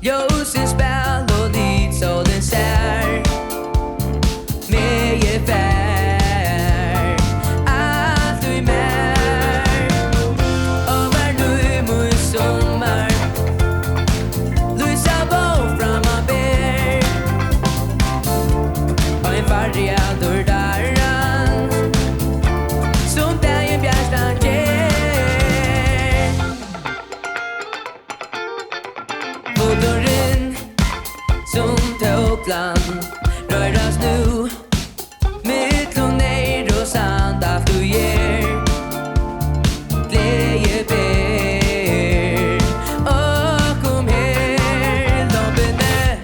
Ljósin spjall og lít solen ser Mig fær Allt du mer Og var nu mot sommar Lysa på framman ber Og en farrig aldur darran Som dagen bjärstan ger Motoren som tog land Röras nu Mittlom ner och sand Allt du ger Glädje ber Och kom her Loppene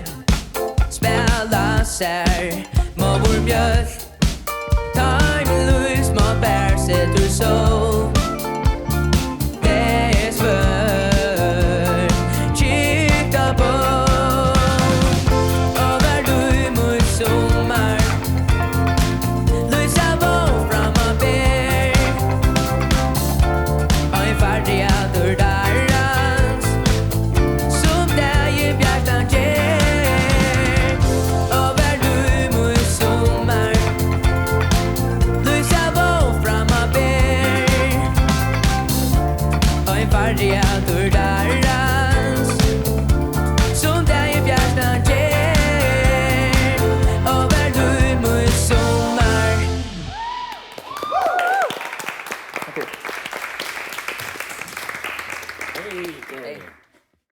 Spela sär Måvor mjölk Tar min lus Må bär Sätter sol Det är svår Kikta på Och var du mot sommar Lysa på framman ber Och en farlig aldur darrans Som dagen bjärstan ger Och var du mot sommar Lysa på framman ber Och en farlig aldur darrans Som dagen bjärstan ger Och var du mot sommar Hey,